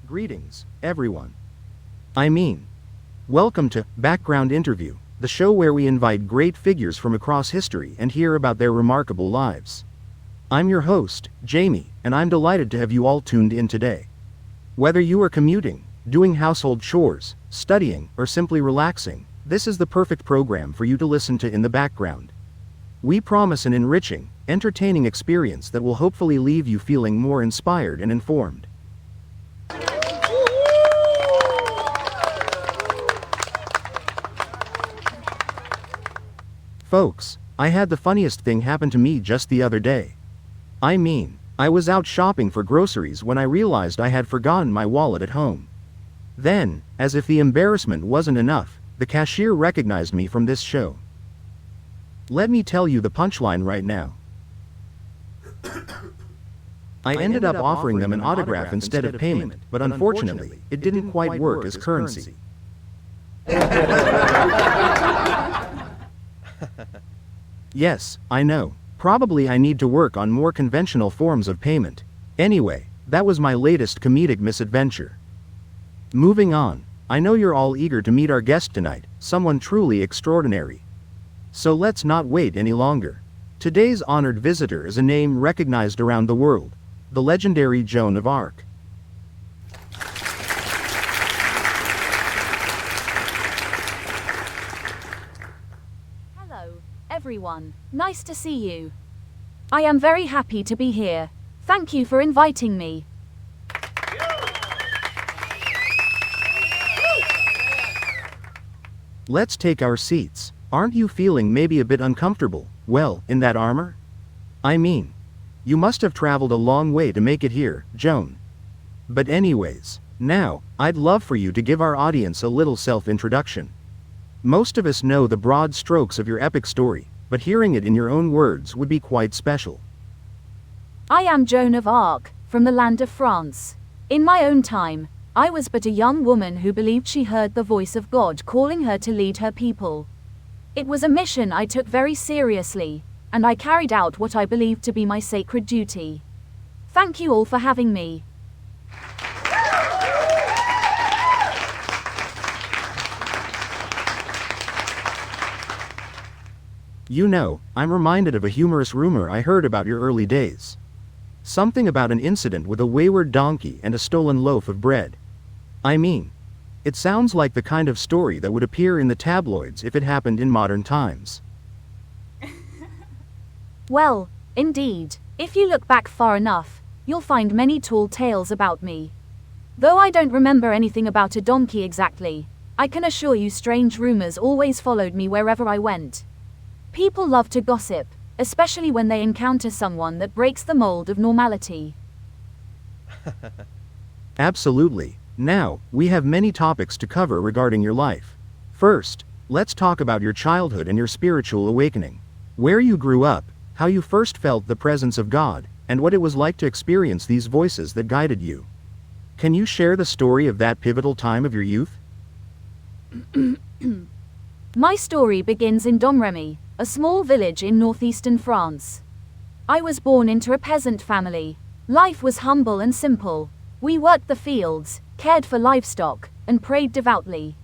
Greetings, everyone. Welcome to Background Interview, the show where we invite great figures from across history and hear about their remarkable lives. I'm your host, Jamie, and I'm delighted to have you all tuned in today. Whether you are commuting, doing household chores, studying, or simply relaxing, this is the perfect program for you to listen to in the background. We promise an enriching, entertaining experience that will hopefully leave you feeling more inspired and informed. Folks, I had the funniest thing happen to me just the other day. I was out shopping for groceries when I realized I had forgotten my wallet at home. Then, as if the embarrassment wasn't enough, the cashier recognized me from this show. Let me tell you the punchline right now. I ended up offering them an autograph instead of payment, but unfortunately, it didn't quite work as currency. Yes, I know. Probably I need to work on more conventional forms of payment. Anyway, that was my latest comedic misadventure. Moving on, I know you're all eager to meet our guest tonight, someone truly extraordinary. So let's not wait any longer. Today's honored visitor is a name recognized around the world, the legendary Joan of Arc. Everyone, nice to see you. I am very happy to be here. Thank you for inviting me. Let's take our seats. Aren't you feeling maybe a bit uncomfortable, in that armor? You must have traveled a long way to make it here, Joan. But anyways, now, I'd love for you to give our audience a little self-introduction. Most of us know the broad strokes of your epic story, but hearing it in your own words would be quite special. I am Joan of Arc, from the land of France. In my own time, I was but a young woman who believed she heard the voice of God calling her to lead her people. It was a mission I took very seriously, and I carried out what I believed to be my sacred duty. Thank you all for having me. I'm reminded of a humorous rumor I heard about your early days. Something about an incident with a wayward donkey and a stolen loaf of bread. It sounds like the kind of story that would appear in the tabloids if it happened in modern times. Well, indeed, if you look back far enough, you'll find many tall tales about me. Though I don't remember anything about a donkey exactly, I can assure you strange rumors always followed me wherever I went. People love to gossip, especially when they encounter someone that breaks the mold of normality. Absolutely. Now, we have many topics to cover regarding your life. First, let's talk about your childhood and your spiritual awakening. Where you grew up, how you first felt the presence of God, and what it was like to experience these voices that guided you. Can you share the story of that pivotal time of your youth? My story begins in Domremy, a small village in northeastern France. I was born into a peasant family. Life was humble and simple. We worked the fields, cared for livestock, and prayed devoutly.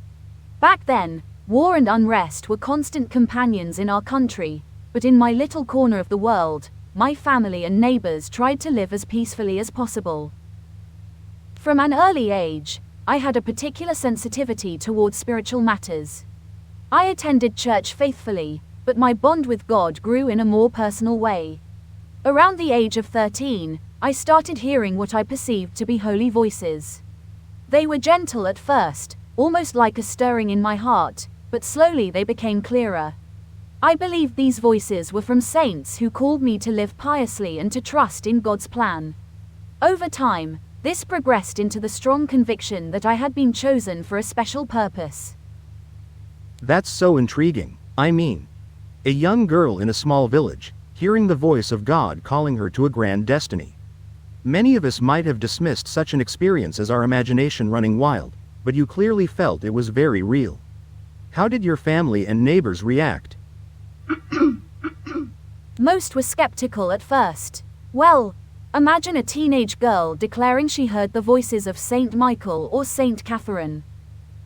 Back then, war and unrest were constant companions in our country, but in my little corner of the world, my family and neighbors tried to live as peacefully as possible. From an early age, I had a particular sensitivity towards spiritual matters. I attended church faithfully, but my bond with God grew in a more personal way. Around the age of 13, I started hearing what I perceived to be holy voices. They were gentle at first, almost like a stirring in my heart, but slowly they became clearer. I believed these voices were from saints who called me to live piously and to trust in God's plan. Over time, this progressed into the strong conviction that I had been chosen for a special purpose. That's so intriguing. A young girl in a small village, hearing the voice of God calling her to a grand destiny. Many of us might have dismissed such an experience as our imagination running wild, but you clearly felt it was very real. How did your family and neighbors react? Most were skeptical at first. Well, Imagine a teenage girl declaring she heard the voices of Saint Michael or Saint Catherine.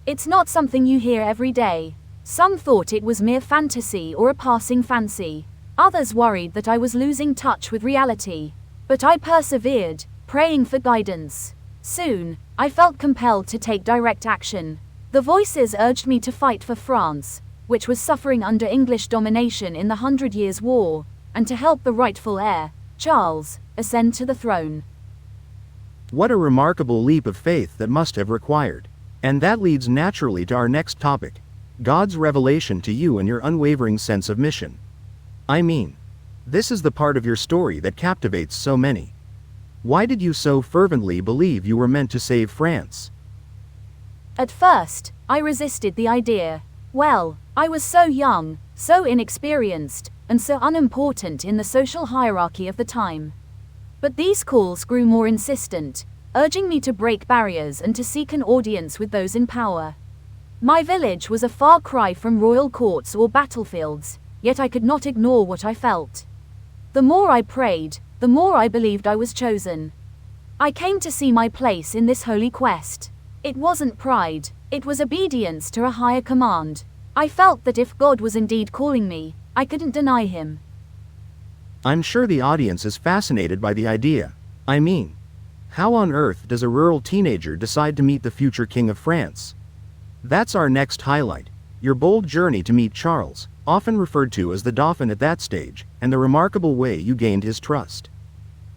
It's not something you hear every day. Some thought it was mere fantasy or a passing fancy. Others worried that I was losing touch with reality. But I persevered, praying for guidance. Soon, I felt compelled to take direct action. The voices urged me to fight for France, which was suffering under English domination in the 100 Years' War, and to help the rightful heir, Charles, ascend to the throne. What a remarkable leap of faith that must have required. And that leads naturally to our next topic: God's revelation to you and your unwavering sense of mission. I mean, this is the part of your story that captivates so many. Why did you so fervently believe you were meant to save France? At first, I resisted the idea. Well, I was so young, so inexperienced, and so unimportant in the social hierarchy of the time. But these calls grew more insistent, urging me to break barriers and to seek an audience with those in power. My village was a far cry from royal courts or battlefields, yet I could not ignore what I felt. The more I prayed, the more I believed I was chosen. I came to see my place in this holy quest. It wasn't pride, it was obedience to a higher command. I felt that if God was indeed calling me, I couldn't deny him. I'm sure the audience is fascinated by the idea. I mean, how on earth does a rural teenager decide to meet the future King of France? That's our next highlight: your bold journey to meet Charles, often referred to as the Dauphin at that stage, and the remarkable way you gained his trust.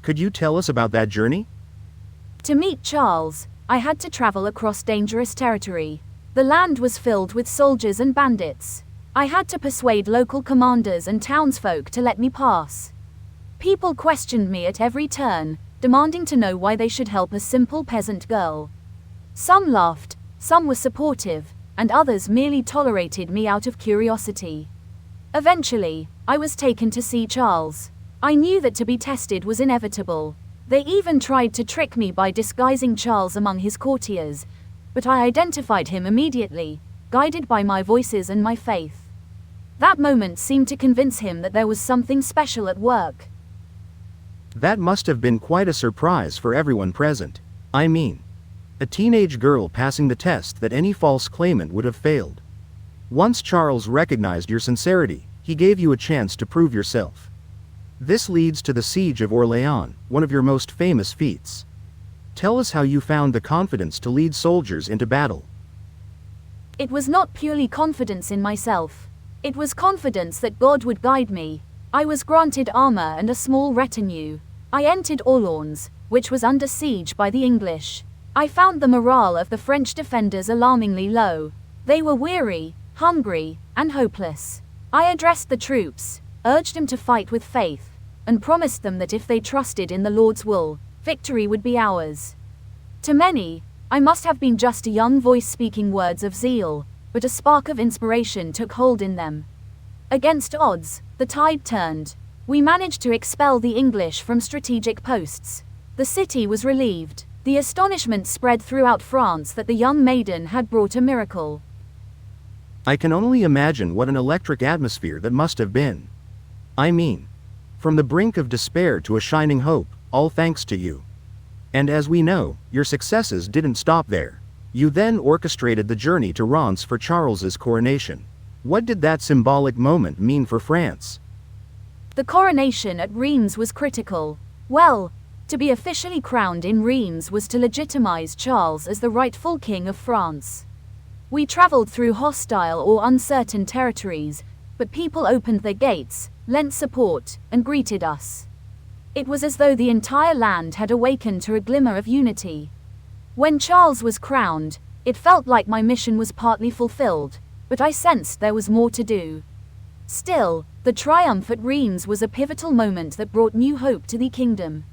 Could you tell us about that journey? To meet Charles, I had to travel across dangerous territory. The land was filled with soldiers and bandits. I had to persuade local commanders and townsfolk to let me pass. People questioned me at every turn, demanding to know why they should help a simple peasant girl. Some laughed, some were supportive, and others merely tolerated me out of curiosity. Eventually, I was taken to see Charles. I knew that to be tested was inevitable. They even tried to trick me by disguising Charles among his courtiers, but I identified him immediately, guided by my voices and my faith. That moment seemed to convince him that there was something special at work. That must have been quite a surprise for everyone present. I mean, a teenage girl passing the test that any false claimant would have failed. Once Charles recognized your sincerity, he gave you a chance to prove yourself. This leads to the Siege of Orléans, one of your most famous feats. Tell us how you found the confidence to lead soldiers into battle. It was not purely confidence in myself. It was confidence that God would guide me. I was granted armor and a small retinue. I entered Orléans, which was under siege by the English. I found the morale of the French defenders alarmingly low. They were weary, hungry, and hopeless. I addressed the troops, urged them to fight with faith, and promised them that if they trusted in the Lord's will, victory would be ours. To many, I must have been just a young voice speaking words of zeal, but a spark of inspiration took hold in them. Against odds, the tide turned. We managed to expel the English from strategic posts. The city was relieved. The astonishment spread throughout France that the young maiden had brought a miracle. I can only imagine what an electric atmosphere that must have been. I mean, from the brink of despair to a shining hope, all thanks to you. And as we know, your successes didn't stop there. You then orchestrated the journey to Reims for Charles's coronation. What did that symbolic moment mean for France? The coronation at Reims was critical. Well, to be officially crowned in Reims was to legitimize Charles as the rightful king of France. We traveled through hostile or uncertain territories, but people opened their gates, lent support, and greeted us. It was as though the entire land had awakened to a glimmer of unity. When Charles was crowned, it felt like my mission was partly fulfilled, but I sensed there was more to do. Still, the triumph at Reims was a pivotal moment that brought new hope to the kingdom.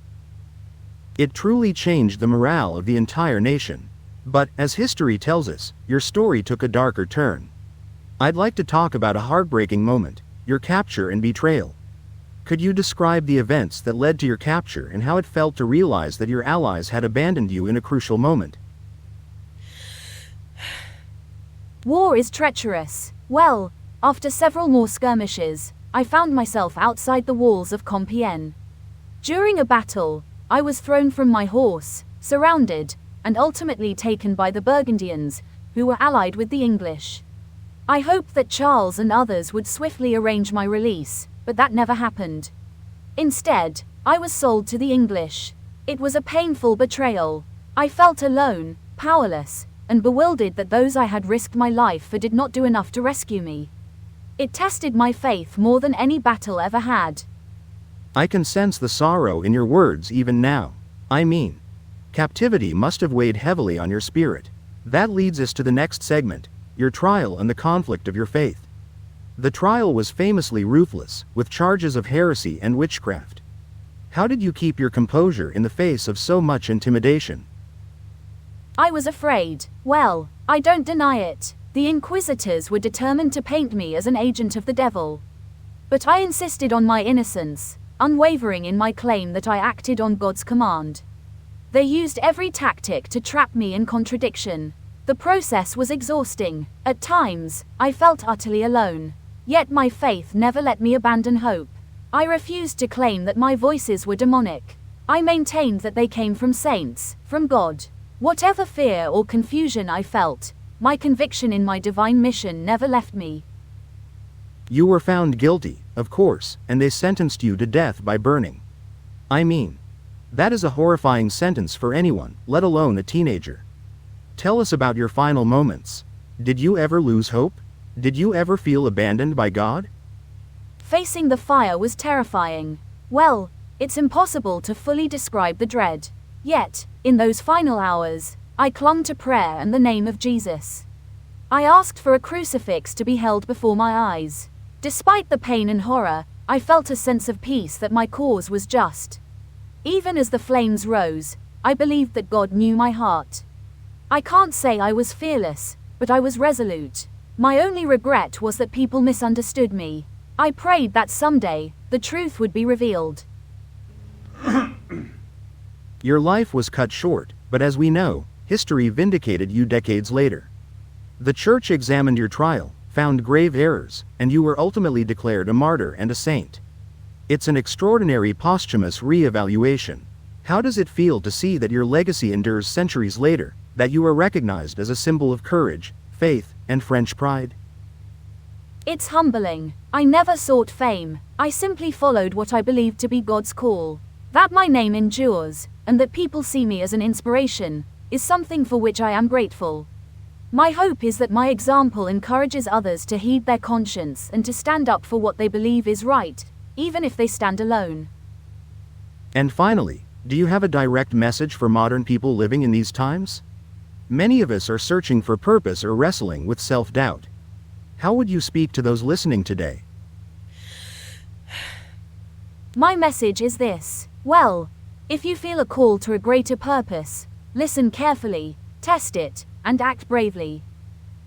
It truly changed the morale of the entire nation. But, as history tells us, your story took a darker turn. I'd like to talk about a heartbreaking moment: your capture and betrayal. Could you describe the events that led to your capture and how it felt to realize that your allies had abandoned you in a crucial moment? War is treacherous. Well, after several more skirmishes, I found myself outside the walls of Compiègne. During a battle, I was thrown from my horse, surrounded, and ultimately taken by the Burgundians, who were allied with the English. I hoped that Charles and others would swiftly arrange my release, but that never happened. Instead, I was sold to the English. It was a painful betrayal. I felt alone, powerless, and bewildered that those I had risked my life for did not do enough to rescue me. It tested my faith more than any battle ever had. I can sense the sorrow in your words even now. I mean, captivity must have weighed heavily on your spirit. That leads us to the next segment, your trial and the conflict of your faith. The trial was famously ruthless, with charges of heresy and witchcraft. How did you keep your composure in the face of so much intimidation? I was afraid. Well, I don't deny it. The inquisitors were determined to paint me as an agent of the devil. But I insisted on my innocence, unwavering in my claim that I acted on God's command. They used every tactic to trap me in contradiction. The process was exhausting. At times, I felt utterly alone. Yet my faith never let me abandon hope. I refused to claim that my voices were demonic. I maintained that they came from saints, from God. Whatever fear or confusion I felt, my conviction in my divine mission never left me. You were found guilty, of course, and they sentenced you to death by burning. I mean, that is a horrifying sentence for anyone, let alone a teenager. Tell us about your final moments. Did you ever lose hope? Did you ever feel abandoned by God? Facing the fire was terrifying. Well, it's impossible to fully describe the dread. Yet, in those final hours, I clung to prayer and the name of Jesus. I asked for a crucifix to be held before my eyes. Despite the pain and horror, I felt a sense of peace that my cause was just. Even as the flames rose, I believed that God knew my heart. I can't say I was fearless, but I was resolute. My only regret was that people misunderstood me. I prayed that someday, the truth would be revealed. Your life was cut short, but as we know, history vindicated you decades later. The church examined your trial, found grave errors, and you were ultimately declared a martyr and a saint. It's an extraordinary posthumous re-evaluation. How does it feel to see that your legacy endures centuries later, that you are recognized as a symbol of courage, faith, and French pride? It's humbling. I never sought fame. I simply followed what I believed to be God's call. That my name endures, and that people see me as an inspiration, is something for which I am grateful. My hope is that my example encourages others to heed their conscience and to stand up for what they believe is right, even if they stand alone. And finally, do you have a direct message for modern people living in these times? Many of us are searching for purpose or wrestling with self-doubt. How would you speak to those listening today? My message is this. Well, if you feel a call to a greater purpose, listen carefully, test it, and act bravely.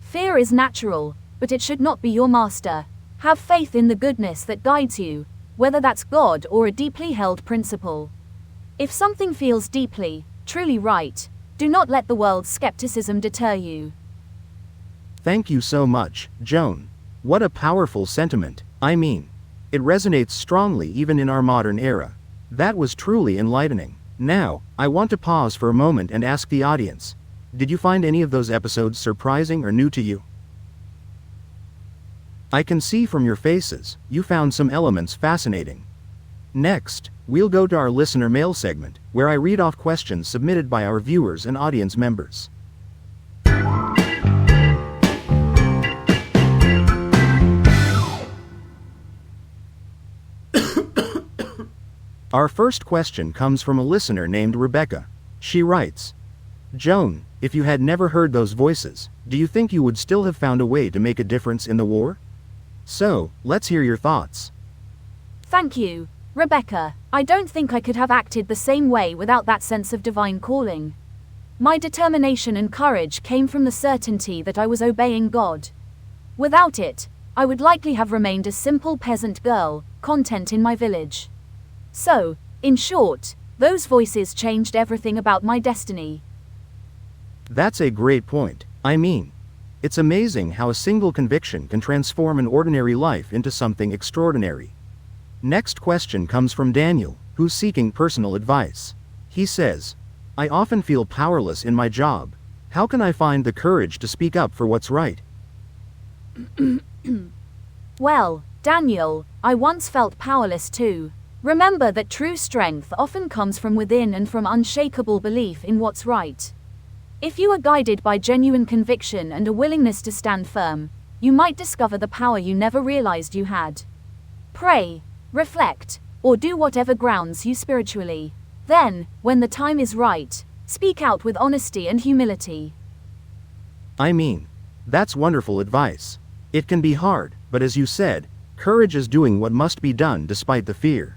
Fear is natural, but it should not be your master. Have faith in the goodness that guides you, whether that's God or a deeply held principle. If something feels deeply, truly right, do not let the world's skepticism deter you. Thank you so much, Joan. What a powerful sentiment. I mean, it resonates strongly even in our modern era. That was truly enlightening. Now, I want to pause for a moment and ask the audience, did you find any of those episodes surprising or new to you? I can see from your faces, you found some elements fascinating. Next, we'll go to our listener mail segment, where I read off questions submitted by our viewers and audience members. Our first question comes from a listener named Rebecca. She writes, Joan, if you had never heard those voices, do you think you would still have found a way to make a difference in the war? So, let's hear your thoughts. Thank you, Rebecca. I don't think I could have acted the same way without that sense of divine calling. My determination and courage came from the certainty that I was obeying God. Without it, I would likely have remained a simple peasant girl, content in my village. So, in short, those voices changed everything about my destiny. That's a great point. I mean, it's amazing how a single conviction can transform an ordinary life into something extraordinary. Next question comes from Daniel, who's seeking personal advice. He says, I often feel powerless in my job. How can I find the courage to speak up for what's right? Well, Daniel, I once felt powerless too. Remember that true strength often comes from within and from unshakable belief in what's right. If you are guided by genuine conviction and a willingness to stand firm, you might discover the power you never realized you had. Pray, reflect, or do whatever grounds you spiritually. Then, when the time is right, speak out with honesty and humility. I mean, that's wonderful advice. It can be hard, but as you said, courage is doing what must be done despite the fear.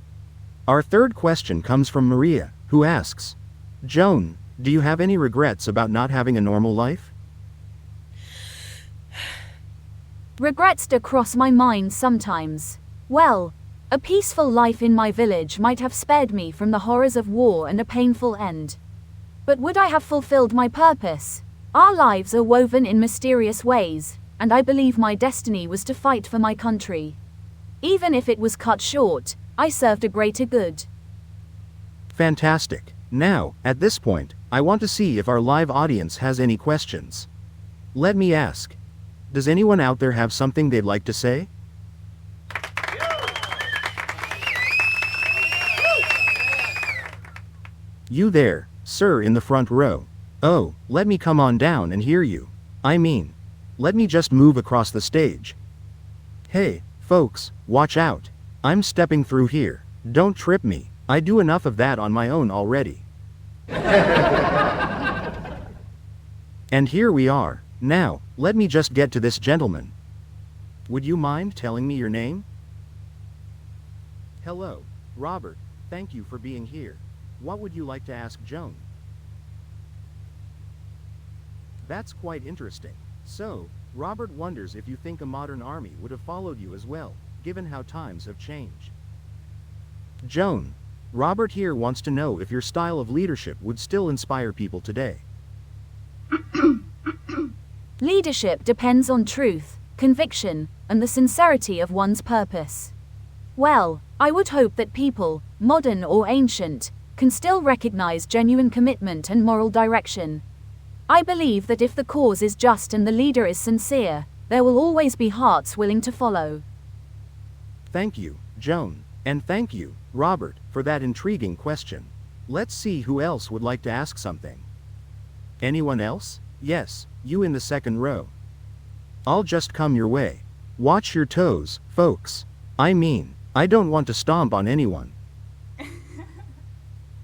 Our third question comes from Maria, who asks, Joan, do you have any regrets about not having a normal life? Regrets do cross my mind sometimes. Well, a peaceful life in my village might have spared me from the horrors of war and a painful end. But would I have fulfilled my purpose? Our lives are woven in mysterious ways, and I believe my destiny was to fight for my country. Even if it was cut short, I served a greater good. Fantastic. Now, at this point, I want to see if our live audience has any questions. Let me ask. Does anyone out there have something they'd like to say? You there, sir in the front row. Oh, let me come on down and hear you. I mean, let me just move across the stage. Hey, folks, watch out. I'm stepping through here. Don't trip me. I do enough of that on my own already. And here we are. Now, let me just get to this gentleman. Would you mind telling me your name? Hello, Robert. Thank you for being here. What would you like to ask Joan? That's quite interesting. So, Robert wonders if you think a modern army would have followed you as well, given how times have changed. Joan, Robert here wants to know if your style of leadership would still inspire people today. Leadership depends on truth, conviction, and the sincerity of one's purpose. Well, I would hope that people, modern or ancient, can still recognize genuine commitment and moral direction. I believe that if the cause is just and the leader is sincere, there will always be hearts willing to follow. Thank you, Joan, and thank you, Robert, for that intriguing question. Let's see who else would like to ask something. Anyone else? Yes, you in the second row. I'll just come your way. Watch your toes, folks. I mean, I don't want to stomp on anyone.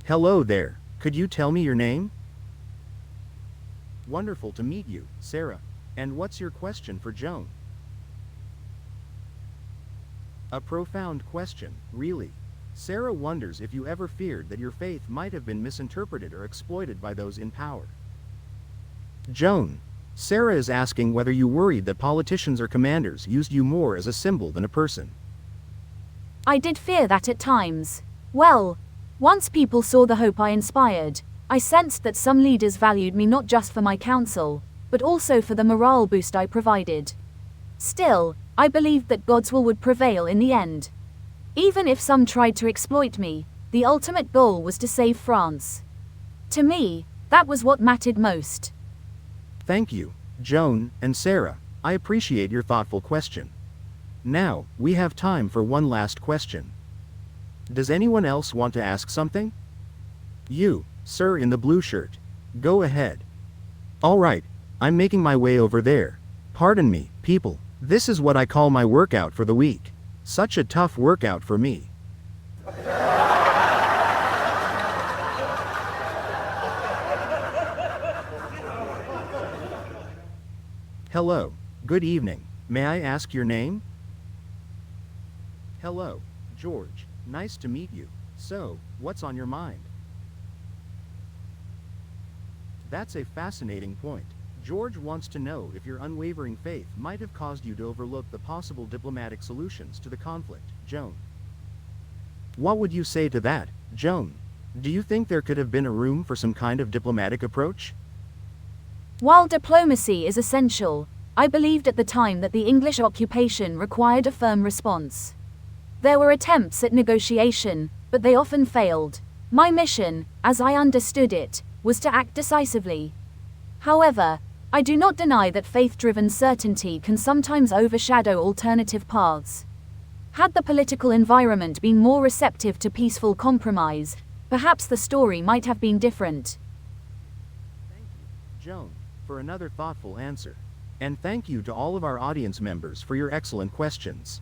Hello there, could you tell me your name? Wonderful to meet you, Sarah. And what's your question for Joan? A profound question, really. Sarah wonders if you ever feared that your faith might have been misinterpreted or exploited by those in power. Joan, Sarah is asking whether you worried that politicians or commanders used you more as a symbol than a person. I did fear that at times. Well, once people saw the hope I inspired, I sensed that some leaders valued me not just for my counsel, but also for the morale boost I provided. Still, I believed that God's will would prevail in the end. Even if some tried to exploit me, the ultimate goal was to save France. To me, that was what mattered most. Thank you, Joan and Sarah. I appreciate your thoughtful question. Now, we have time for one last question. Does anyone else want to ask something? You, sir in the blue shirt. Go ahead. All right, I'm making my way over there. Pardon me, people. This is what I call my workout for the week. Such a tough workout for me. Hello, good evening. May I ask your name? Hello, George. Nice to meet you. So, what's on your mind? That's a fascinating point. George wants to know if your unwavering faith might have caused you to overlook the possible diplomatic solutions to the conflict, Joan. What would you say to that, Joan? Do you think there could have been a room for some kind of diplomatic approach? While diplomacy is essential, I believed at the time that the English occupation required a firm response. There were attempts at negotiation, but they often failed. My mission, as I understood it, was to act decisively. However, I do not deny that faith-driven certainty can sometimes overshadow alternative paths. Had the political environment been more receptive to peaceful compromise, perhaps the story might have been different. Thank you, Joan, for another thoughtful answer. And thank you to all of our audience members for your excellent questions.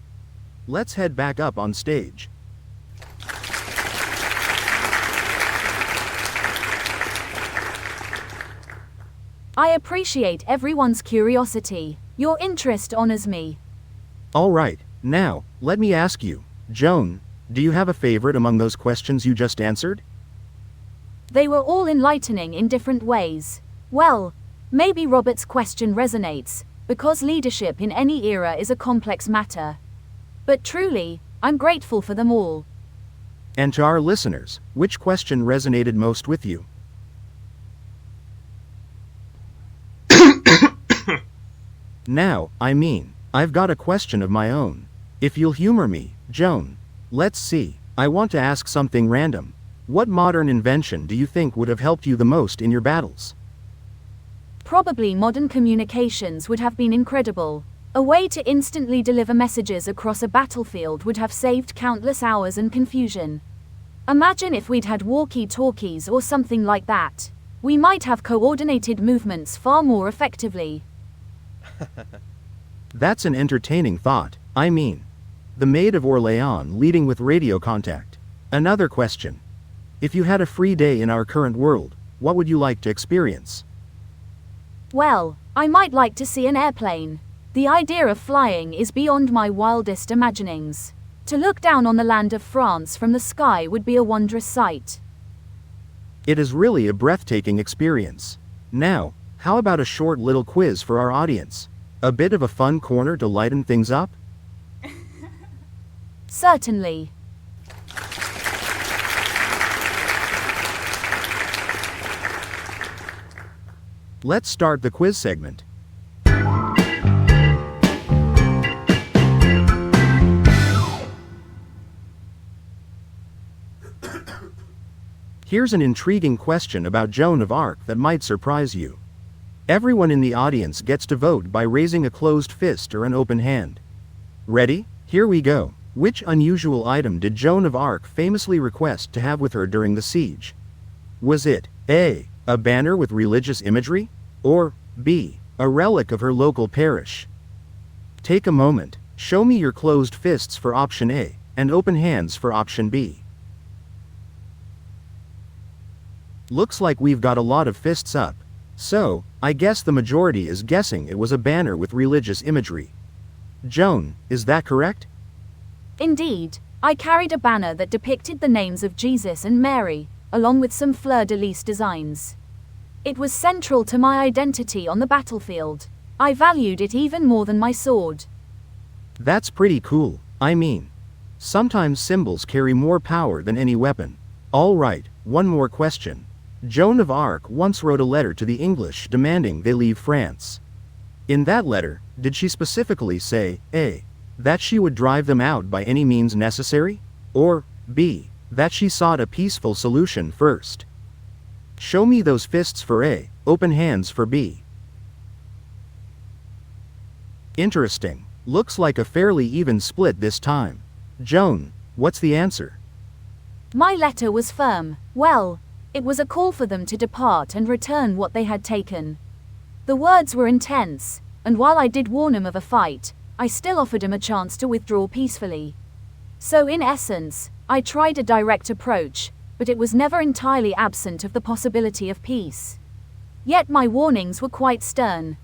Let's head back up on stage. I appreciate everyone's curiosity. Your interest honors me. All right, now, let me ask you, Joan, do you have a favorite among those questions you just answered? They were all enlightening in different ways. Well, maybe Robert's question resonates, because leadership in any era is a complex matter. But truly, I'm grateful for them all. And to our listeners, which question resonated most with you? Now, I've got a question of my own. If you'll humor me, Joan. Let's see. I want to ask something random. What modern invention do you think would have helped you the most in your battles? Probably modern communications would have been incredible. A way to instantly deliver messages across a battlefield would have saved countless hours and confusion. Imagine if we'd had walkie-talkies or something like that. We might have coordinated movements far more effectively. That's an entertaining thought. The Maid of Orleans leading with radio contact. Another question. If you had a free day in our current world, what would you like to experience? Well, I might like to see an airplane. The idea of flying is beyond my wildest imaginings. To look down on the land of France from the sky would be a wondrous sight. It is really a breathtaking experience. Now, how about a short little quiz for our audience? A bit of a fun corner to lighten things up? Certainly. Let's start the quiz segment. Here's an intriguing question about Joan of Arc that might surprise you. Everyone in the audience gets to vote by raising a closed fist or an open hand. Ready? Here we go. Which unusual item did Joan of Arc famously request to have with her during the siege? Was it A, a banner with religious imagery? Or B, a relic of her local parish? Take a moment, show me your closed fists for option A, and open hands for option B. Looks like we've got a lot of fists up. So, I guess the majority is guessing it was a banner with religious imagery. Joan, is that correct? Indeed, I carried a banner that depicted the names of Jesus and Mary, along with some fleur-de-lis designs. It was central to my identity on the battlefield. I valued it even more than my sword. That's pretty cool. Sometimes symbols carry more power than any weapon. All right, one more question. Joan of Arc once wrote a letter to the English demanding they leave France. In that letter, did she specifically say, A, that she would drive them out by any means necessary? Or, B, that she sought a peaceful solution first? Show me those fists for A, open hands for B. Interesting. Looks like a fairly even split this time. Joan, what's the answer? My letter was firm. Well, it was a call for them to depart and return what they had taken. The words were intense, and while I did warn him of a fight, I still offered him a chance to withdraw peacefully. So in essence, I tried a direct approach, but it was never entirely absent of the possibility of peace. Yet my warnings were quite stern.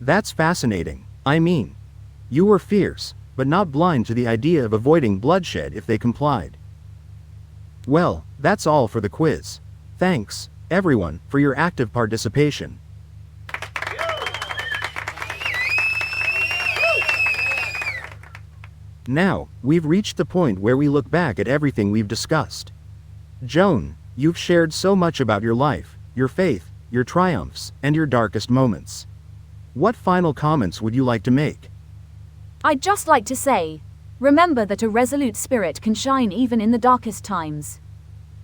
That's fascinating. You were fierce, but not blind to the idea of avoiding bloodshed if they complied. Well, that's all for the quiz. Thanks, everyone, for your active participation. Now, we've reached the point where we look back at everything we've discussed. Joan, you've shared so much about your life, your faith, your triumphs, and your darkest moments. What final comments would you like to make? I'd just like to say, remember that a resolute spirit can shine even in the darkest times.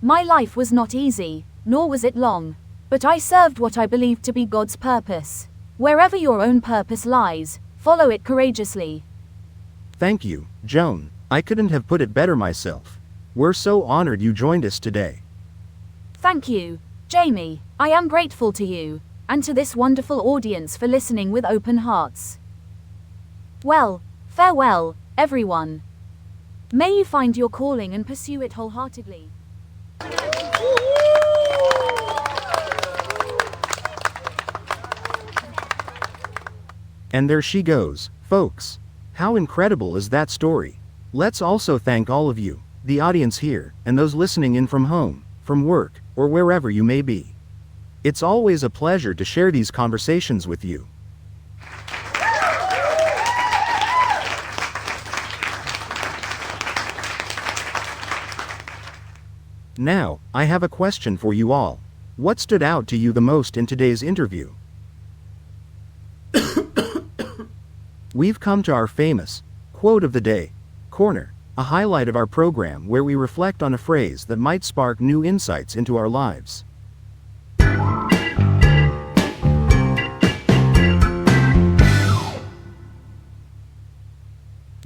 My life was not easy, nor was it long. But I served what I believed to be God's purpose. Wherever your own purpose lies, follow it courageously. Thank you, Joan. I couldn't have put it better myself. We're so honored you joined us today. Thank you, Jamie. I am grateful to you, and to this wonderful audience for listening with open hearts. Well, farewell, everyone. May you find your calling and pursue it wholeheartedly. And there she goes, folks. How incredible is that story? Let's also thank all of you, the audience here, and those listening in from home, from work, or wherever you may be. It's always a pleasure to share these conversations with you. Now, I have a question for you all. What stood out to you the most in today's interview? We've come to our famous quote of the day corner, a highlight of our program where we reflect on a phrase that might spark new insights into our lives.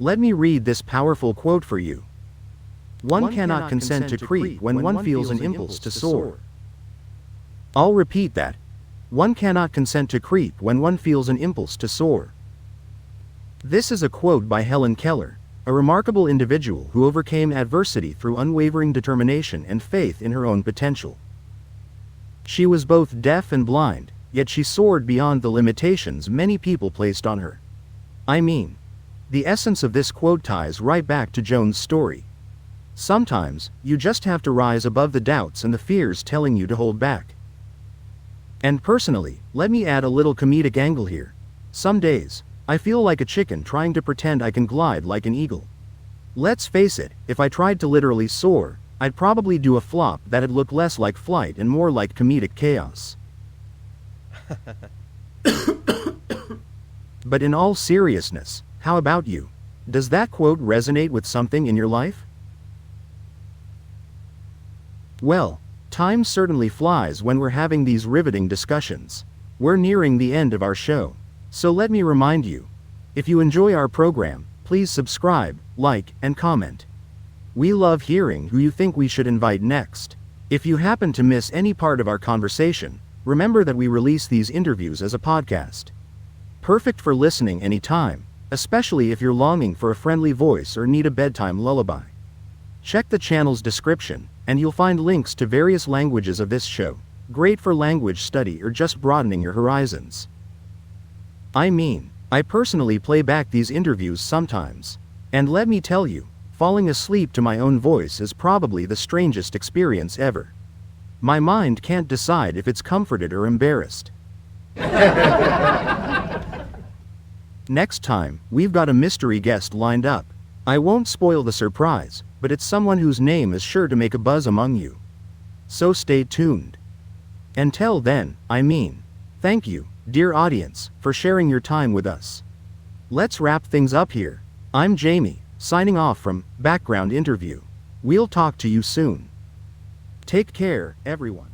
Let me read this powerful quote for you. One cannot consent to creep when one feels an impulse to soar. I'll repeat that. One cannot consent to creep when one feels an impulse to soar. This is a quote by Helen Keller, a remarkable individual who overcame adversity through unwavering determination and faith in her own potential. She was both deaf and blind, yet she soared beyond the limitations many people placed on her. I mean, the essence of this quote ties right back to Joan's story. Sometimes, you just have to rise above the doubts and the fears telling you to hold back. And personally, let me add a little comedic angle here. Some days, I feel like a chicken trying to pretend I can glide like an eagle. Let's face it, if I tried to literally soar, I'd probably do a flop that'd look less like flight and more like comedic chaos. But in all seriousness, how about you? Does that quote resonate with something in your life? Well, time certainly flies when we're having these riveting discussions. We're nearing the end of our show. So let me remind you, if you enjoy our program, please subscribe, like, and comment. We love hearing who you think we should invite next. If you happen to miss any part of our conversation, remember that we release these interviews as a podcast. Perfect for listening anytime, especially if you're longing for a friendly voice or need a bedtime lullaby. Check the channel's description, and you'll find links to various languages of this show, great for language study or just broadening your horizons. I mean, I personally play back these interviews sometimes. And let me tell you, falling asleep to my own voice is probably the strangest experience ever. My mind can't decide if it's comforted or embarrassed. Next time, we've got a mystery guest lined up. I won't spoil the surprise, but it's someone whose name is sure to make a buzz among you. So stay tuned. Until then, I mean, thank you, dear audience, for sharing your time with us. Let's wrap things up here. I'm Jamie, signing off from Background Interview. We'll talk to you soon. Take care, everyone.